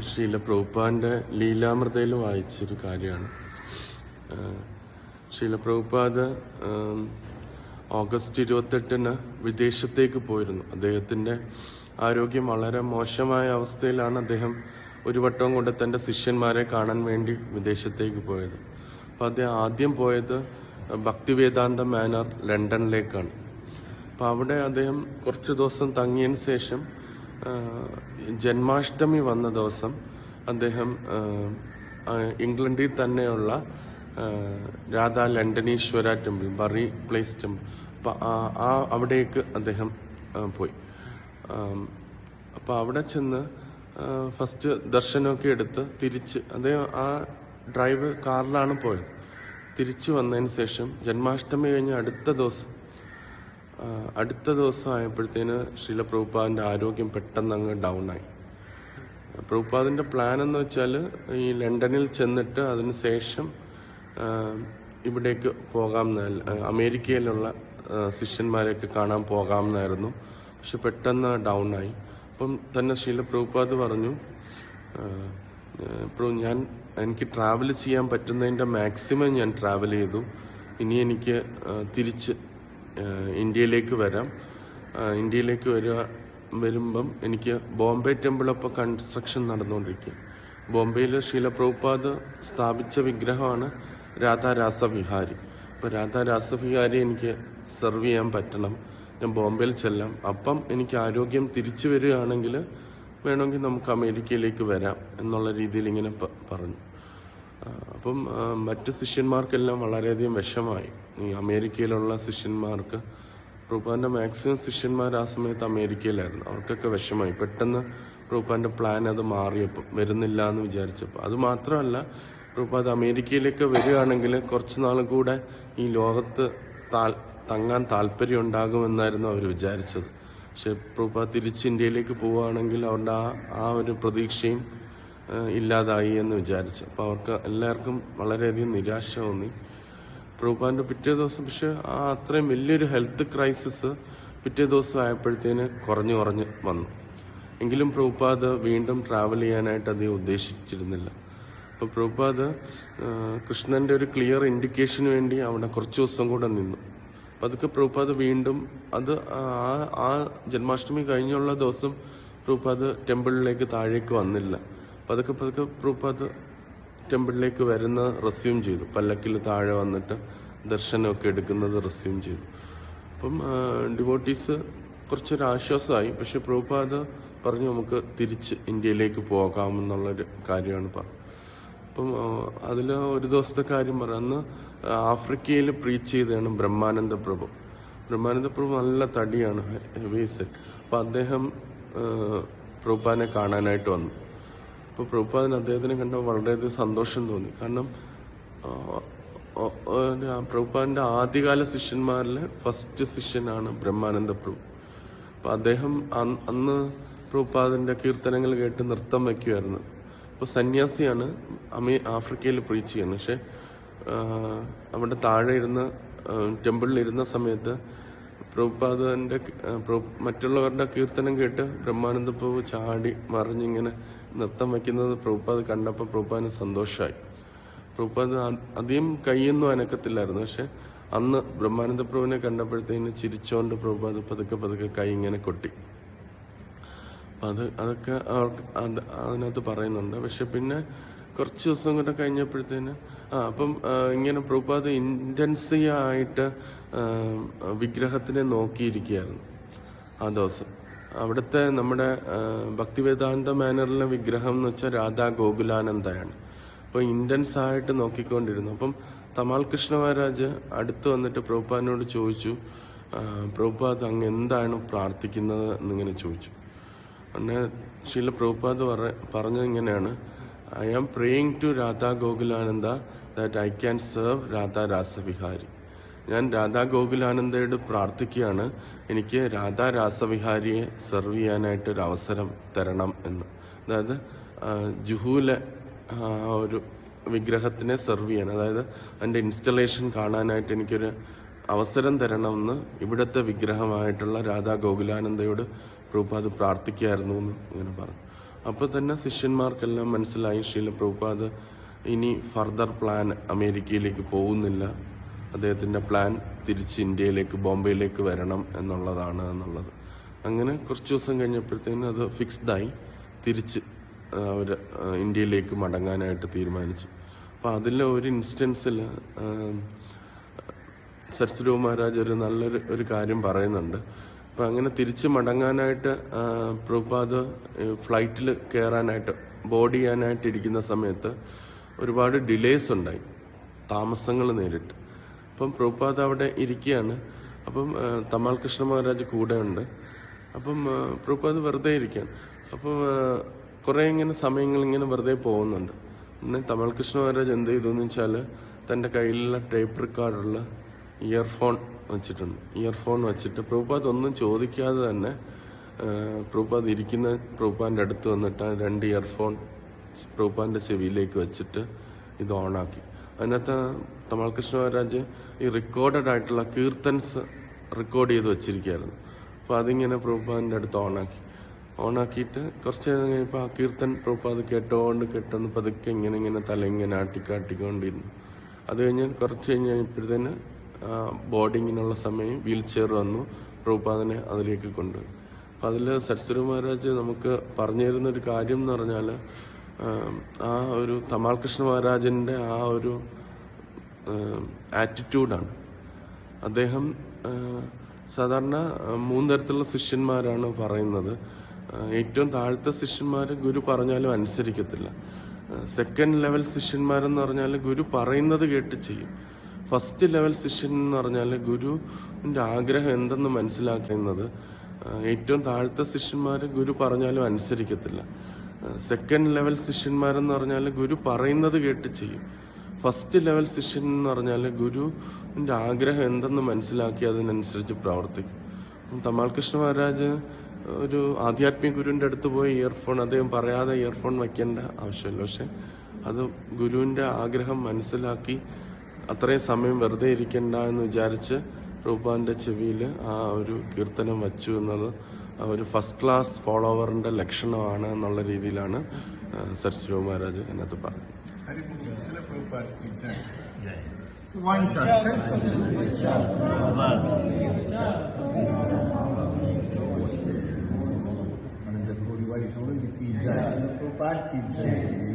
ശ്രീല പ്രഭുപാദിൻ്റെ ലീലാമൃതയിൽ വായിച്ചൊരു കാര്യമാണ്. ശ്രീല പ്രഭുപാദ് ഓഗസ്റ്റ് 28 വിദേശത്തേക്ക് പോയിരുന്നു. അദ്ദേഹത്തിൻ്റെ ആരോഗ്യം വളരെ മോശമായ അവസ്ഥയിലാണ്. അദ്ദേഹം ഒരു വട്ടം കൊണ്ട് തൻ്റെ ശിഷ്യന്മാരെ കാണാൻ വേണ്ടി വിദേശത്തേക്ക് പോയത്. അപ്പോൾ അദ്ദേഹം ആദ്യം പോയത് ഭക്തിവേദാന്ത മാനർ ലണ്ടനിലേക്കാണ്. അപ്പോൾ അവിടെ അദ്ദേഹം കുറച്ച് ദിവസം തങ്ങിയതിന് ശേഷം ജന്മാഷ്ടമി വന്ന ദിവസം അദ്ദേഹം ഇംഗ്ലണ്ടിൽ തന്നെയുള്ള Radha Londonishvara temple, Bury Place temple, അപ്പം അവിടേക്ക് അദ്ദേഹം പോയി. അപ്പോൾ അവിടെ ചെന്ന് ഫസ്റ്റ് ദർശനമൊക്കെ എടുത്ത് തിരിച്ച് അദ്ദേഹം ആ ഡ്രൈവ് കാറിലാണ് പോയത്. തിരിച്ചു വന്നതിന് ശേഷം ജന്മാഷ്ടമി കഴിഞ്ഞ് അടുത്ത ദിവസം ആയപ്പോഴത്തേന് ശ്രീല പ്രഭുപാദിൻ്റെ ആരോഗ്യം പെട്ടെന്ന് അങ്ങ് ഡൗൺ ആയി. പ്രഭുപാദിൻ്റെ പ്ലാൻ എന്ന് വെച്ചാൽ ഈ ലണ്ടനിൽ ചെന്നിട്ട് അതിന് ശേഷം ഇവിടേക്ക് അമേരിക്കയിലുള്ള ശിഷ്യന്മാരെയൊക്കെ കാണാൻ പോകാമെന്നായിരുന്നു. പക്ഷെ പെട്ടെന്ന് ഡൗൺ ആയി. അപ്പം തന്നെ ശ്രീല പ്രഭുപാദ് പറഞ്ഞു, എനിക്ക് ട്രാവൽ ചെയ്യാൻ പറ്റുന്നതിൻ്റെ മാക്സിമം ഞാൻ ട്രാവൽ ചെയ്തു. ഇനി എനിക്ക് തിരിച്ച് ഇന്ത്യയിലേക്ക് വരാം. ഇന്ത്യയിലേക്ക് വരുമ്പം എനിക്ക് ബോംബെ ടെമ്പിളപ്പോൾ കൺസ്ട്രക്ഷൻ നടന്നുകൊണ്ടിരിക്കുക. ബോംബെയിൽ ശ്രീല പ്രഭുപാദ് സ്ഥാപിച്ച വിഗ്രഹമാണ് രാധാ രാസവിഹാരി. അപ്പോൾ രാധാ രാസവിഹാരി എനിക്ക് സെർവ് ചെയ്യാൻ പറ്റണം. ഞാൻ ബോംബെയിൽ ചെല്ലാം. അപ്പം എനിക്ക് ആരോഗ്യം തിരിച്ചു വരികയാണെങ്കിൽ വേണമെങ്കിൽ നമുക്ക് അമേരിക്കയിലേക്ക് വരാം എന്നുള്ള രീതിയിൽ ഇങ്ങനെ പറഞ്ഞു. അപ്പം മറ്റ് ശിഷ്യന്മാർക്കെല്ലാം വളരെയധികം വിഷമായി. ഈ അമേരിക്കയിലുള്ള ശിഷ്യന്മാർക്ക്, പ്രഭുപാദിൻ്റെ മാക്സിമം ശിഷ്യന്മാർ ആ സമയത്ത് അമേരിക്കയിലായിരുന്നു. അവർക്കൊക്കെ വിഷമായി. പെട്ടെന്ന് പ്രഭുപാദിൻ്റെ പ്ലാൻ അത് മാറിയപ്പോൾ, വരുന്നില്ല എന്ന് വിചാരിച്ചപ്പോൾ. അത് മാത്രമല്ല, പ്രഭുപാദ് അമേരിക്കയിലേക്ക് വരികയാണെങ്കിൽ കുറച്ച് നാൾ കൂടെ ഈ ലോകത്ത് തങ്ങാൻ താല്പര്യം ഉണ്ടാകുമെന്നായിരുന്നു അവർ വിചാരിച്ചത്. പക്ഷെ പ്രഭുപാദ് തിരിച്ച് ഇന്ത്യയിലേക്ക് പോവുകയാണെങ്കിൽ അവരുടെ ആ ഒരു പ്രതീക്ഷയും ഇല്ലാതായി എന്ന് വിചാരിച്ചു. അപ്പോൾ അവർക്ക് എല്ലാവർക്കും വളരെയധികം നിരാശ തോന്നി. പ്രഭുപാദിൻ്റെ പിറ്റേ ദിവസം പക്ഷെ അത്രയും വലിയൊരു ഹെൽത്ത് ക്രൈസിസ് പിറ്റേ ദിവസം ആയപ്പോഴത്തേന് കുറഞ്ഞു വന്നു. എങ്കിലും പ്രഭുപാദ് വീണ്ടും ട്രാവൽ ചെയ്യാനായിട്ട് അദ്ദേഹം ഉദ്ദേശിച്ചിരുന്നില്ല. അപ്പോൾ പ്രഭുപാദ് കൃഷ്ണൻ്റെ ഒരു ക്ലിയർ ഇൻഡിക്കേഷന് വേണ്ടി അവിടെ കുറച്ച് ദിവസം കൂടെ നിന്നു. അപ്പം അതൊക്കെ പ്രഭുപാദ് വീണ്ടും ആ ജന്മാഷ്ടമി കഴിഞ്ഞുള്ള ദിവസം പ്രഭുപാദ് ടെമ്പിളിലേക്ക് താഴേക്ക് വന്നില്ല. പതുക്കെ പ്രഭുപാദ് ടെമ്പിളിലേക്ക് വരുന്ന റെസ്യൂം ചെയ്തു. പല്ലക്കിൽ താഴെ വന്നിട്ട് ദർശനമൊക്കെ എടുക്കുന്നത് റെസ്യൂം ചെയ്തു. അപ്പം ഡിവോട്ടീസ് കുറച്ചൊരു ആശ്വാസമായി. പക്ഷെ പ്രഭുപാദ് പറഞ്ഞു, നമുക്ക് തിരിച്ച് ഇന്ത്യയിലേക്ക് പോകാമെന്നുള്ളൊരു കാര്യമാണ് പറഞ്ഞത്. അപ്പം അതിൽ ഒരു ദിവസത്തെ കാര്യം പറയാം. അന്ന് ആഫ്രിക്കയിൽ പ്രീച്ച് ചെയ്തതാണ് ബ്രഹ്മാനന്ദ പ്രഭു. നല്ല തടിയാണ്, ഹെവി സെറ്റ്. അപ്പം അദ്ദേഹം പ്രഭുപാദിനെ കാണാനായിട്ട് വന്നു. അപ്പോൾ പ്രഭുപാദിന് അദ്ദേഹത്തിനെ കണ്ടാൽ വളരെയധികം സന്തോഷം തോന്നി. കാരണം പ്രഭുപാദിൻ്റെ ആദ്യകാല ശിഷ്യന്മാരിലെ ഫസ്റ്റ് ശിഷ്യനാണ് ബ്രഹ്മാനന്ദ പ്രഭു. അപ്പം അദ്ദേഹം അന്ന് പ്രഭുപാദിൻ്റെ കീർത്തനങ്ങൾ കേട്ട് നൃത്തം വയ്ക്കുമായിരുന്നു. ഇപ്പോൾ സന്യാസിയാണ്, ആഫ്രിക്കയിൽ പ്രീച്ച് ചെയ്യുന്നത്. പക്ഷെ അവിടെ താഴെ ടെമ്പിളിലിരുന്ന സമയത്ത് പ്രഭുപാദിൻ്റെ മറ്റുള്ളവരുടെ കീർത്തനം കേട്ട് ബ്രഹ്മാനന്ദ പ്രഭു ചാടി മറിഞ്ഞിങ്ങനെ നൃത്തം വയ്ക്കുന്നത് പ്രഭുപാദ് കണ്ടപ്പോൾ പ്രഭുപാദിന് സന്തോഷമായി. പ്രഭുപാദ് അധികം കൈയൊന്നും അനക്കത്തില്ലായിരുന്നു. പക്ഷെ അന്ന് ബ്രഹ്മാനന്ദ പ്രഭുവിനെ കണ്ടപ്പോഴത്തേന് ചിരിച്ചോണ്ട് പ്രഭുപാദ് പതുക്കെ കൈ ഇങ്ങനെ കൊട്ടി. അതൊക്കെ അതിനകത്ത് പറയുന്നുണ്ട്. പക്ഷെ പിന്നെ കുറച്ച് ദിവസം കൂടെ കഴിഞ്ഞപ്പോഴത്തേന് അപ്പം ഇങ്ങനെ പ്രഭുപാദ് ഇൻറ്റൻസീവ് ആയിട്ട് വിഗ്രഹത്തിനെ നോക്കിയിരിക്കുകയായിരുന്നു ആ ദിവസം. അവിടുത്തെ നമ്മുടെ ഭക്തിവേദാന്ത മാനറിലെ വിഗ്രഹം എന്ന് വെച്ചാൽ രാധാ ഗോകുലാനന്ദയാണ്. അപ്പോൾ ഇൻറ്റൻസ് ആയിട്ട് നോക്കിക്കൊണ്ടിരുന്നു. അപ്പം തമാൽ കൃഷ്ണ മഹാരാജ് അടുത്ത് വന്നിട്ട് പ്രഭുപാദിനോട് ചോദിച്ചു, പ്രഭുപാദ് അങ്ങ് എന്താണ് പ്രാർത്ഥിക്കുന്നത് എന്നിങ്ങനെ ചോദിച്ചു. അങ്ങനെ ശ്രീല പ്രഭുപാദ് പറഞ്ഞത് ഇങ്ങനെയാണ്, I am praying to Radha Gokulananda that I can serve Radha Rasavihari. ഞാൻ രാധാ ഗോകുലാനന്ദയോട് പ്രാർത്ഥിക്കുകയാണ്, എനിക്ക് രാധാ രാസവിഹാരിയെ സെർവ് ചെയ്യാനായിട്ടൊരു അവസരം തരണം എന്ന്. അതായത് ജുഹുവിലെ ഒരു വിഗ്രഹത്തിനെ സെർവ് ചെയ്യാൻ, അതായത് അതിൻ്റെ ഇൻസ്റ്റലേഷൻ കാണാനായിട്ട് എനിക്കൊരു അവസരം തരണമെന്ന് ഇവിടുത്തെ വിഗ്രഹമായിട്ടുള്ള രാധാ ഗോകുലാനന്ദയോട് പ്രഭുപാദ് പ്രാർത്ഥിക്കുകയായിരുന്നു എന്ന് ഇങ്ങനെ പറഞ്ഞു. അപ്പോൾ തന്നെ ശിഷ്യന്മാർക്കെല്ലാം മനസ്സിലായി ശ്രീല പ്രഭുപാദ് ഇനി ഫർദർ പ്ലാൻ അമേരിക്കയിലേക്ക് പോകുന്നില്ല, അദ്ദേഹത്തിൻ്റെ പ്ലാൻ തിരിച്ച് ഇന്ത്യയിലേക്ക് ബോംബെയിലേക്ക് വരണം എന്നുള്ളത്. അങ്ങനെ കുറച്ച് ദിവസം കഴിഞ്ഞപ്പോഴത്തേനും അത് ഫിക്സ്ഡായി, തിരിച്ച് അവർ ഇന്ത്യയിലേക്ക് മടങ്ങാനായിട്ട് തീരുമാനിച്ചു. അപ്പോൾ അതിലെ ഒരു ഇൻസ്റ്റൻസിൽ സരസ്വതി മഹാരാജ് ഒരു നല്ലൊരു കാര്യം പറയുന്നുണ്ട്. അപ്പം അങ്ങനെ തിരിച്ച് മടങ്ങാനായിട്ട് പ്രഭുപാദ് ഫ്ലൈറ്റിൽ കയറാനായിട്ട് ബോർഡ് ചെയ്യാനായിട്ട് ഇരിക്കുന്ന സമയത്ത് ഒരുപാട് ഡിലേസ് ഉണ്ടായി, താമസങ്ങൾ നേരിട്ട്. അപ്പം പ്രഭുപാദ് അവിടെ ഇരിക്കുകയാണ്. അപ്പം തമാൽ കൃഷ്ണ മഹാരാജ് കൂടെ ഉണ്ട്. അപ്പം പ്രഭുപാദ് വെറുതെ ഇരിക്കുകയാണ്. അപ്പം കുറേ സമയങ്ങൾ ഇങ്ങനെ വെറുതെ പോകുന്നുണ്ട്. പിന്നെ തമാൽ കൃഷ്ണ മഹാരാജ് എന്ത് ചെയ്തു എന്ന് വെച്ചാൽ തൻ്റെ കയ്യിലുള്ള ടേപ്പ് റെക്കോർഡറിൽ ഇയർഫോൺ വെച്ചിട്ട് പ്രഭുപാദ് ഒന്നും ചോദിക്കാതെ തന്നെ പ്രഭുപാദ് ഇരിക്കുന്ന പ്രഭുപാദിൻ്റെ അടുത്ത് വന്നിട്ട് 2 ഇയർഫോൺ പ്രഭുപാദിൻ്റെ ചെവിയിലേക്ക് വെച്ചിട്ട് ഇത് ഓണാക്കി. അതിനകത്ത് തമാൽ കൃഷ്ണ മഹാരാജ് ഈ റെക്കോർഡഡ് ആയിട്ടുള്ള കീർത്തൻസ് റെക്കോർഡ് ചെയ്ത് വെച്ചിരിക്കുകയായിരുന്നു. അപ്പോൾ അതിങ്ങനെ പ്രഭുപാദിൻ്റെ അടുത്ത് ഓണാക്കിയിട്ട് കുറച്ച് നേരം കഴിഞ്ഞപ്പോൾ ആ കീർത്തൻ പ്രഭുപാദ് കേട്ടോണ്ട് പതുക്കെ ഇങ്ങനെ തല ആട്ടിക്കൊണ്ടിരുന്നു. അത് കഴിഞ്ഞ് കുറച്ച് കഴിഞ്ഞപ്പോഴത്തേന് ബോർഡിങ്ങിനുള്ള സമയം വീൽ ചെയർ വന്നു, പ്രഭുപാദിനെ അതിലേക്ക് കൊണ്ടുപോയി. അപ്പം അതിൽ സരസ്വതി മഹാരാജ് നമുക്ക് പറഞ്ഞു തരുന്നൊരു കാര്യം എന്ന് പറഞ്ഞാൽ ആ ഒരു തമാൽ കൃഷ്ണ മഹാരാജൻ്റെ ആ ഒരു ആറ്റിറ്റ്യൂഡാണ്. അദ്ദേഹം സാധാരണ 3 തരത്തിലുള്ള ശിഷ്യന്മാരാണ് പറയുന്നത്. ഏറ്റവും താഴത്തെ ശിഷ്യന്മാർ ഗുരു പറഞ്ഞാലും അനുസരിക്കത്തില്ല. സെക്കൻഡ് ലെവൽ ശിഷ്യന്മാരെന്ന് പറഞ്ഞാൽ ഗുരു പറയുന്നത് കേട്ട് ചെയ്യും. ഫസ്റ്റ് ലെവൽ ശിഷ്യൻ എന്ന് പറഞ്ഞാൽ ഗുരുവിൻ്റെ ആഗ്രഹം എന്തെന്ന് മനസ്സിലാക്കുന്നത്. ഏറ്റവും താഴത്തെ ശിഷ്യന്മാർ ഗുരു പറഞ്ഞാലും അനുസരിക്കത്തില്ല. സെക്കൻഡ് ലെവൽ ശിഷ്യന്മാരെന്ന് പറഞ്ഞാൽ ഗുരു പറയുന്നത് കേട്ട് ചെയ്യും. ഫസ്റ്റ് ലെവൽ ശിഷ്യൻ എന്ന് പറഞ്ഞാൽ ഗുരുവിൻ്റെ ആഗ്രഹം എന്തെന്ന് മനസ്സിലാക്കി അതിനനുസരിച്ച് പ്രവർത്തിക്കും. തമാൽ കൃഷ്ണ മഹാരാജ് ഒരു ആധ്യാത്മിക ഗുരുവിൻ്റെ അടുത്ത് പോയി അദ്ദേഹം പറയാതെ ഇയർഫോൺ വയ്ക്കേണ്ട ആവശ്യമില്ല. പക്ഷെ അത് ഗുരുവിൻ്റെ ആഗ്രഹം മനസ്സിലാക്കി അത്രയും സമയം വെറുതെ ഇരിക്കണ്ട എന്ന് വിചാരിച്ച് പ്രഭുപാദിൻ്റെ ചെവിയിൽ ആ ഒരു കീർത്തനം വച്ചു എന്നത് ഒരു ഫസ്റ്റ് ക്ലാസ് ഫോളോവറിൻ്റെ ലക്ഷണമാണ് എന്നുള്ള രീതിയിലാണ് സരസ്വതി മഹാരാജ് അതിനകത്ത് പറഞ്ഞത്. Prabhupada ki jai.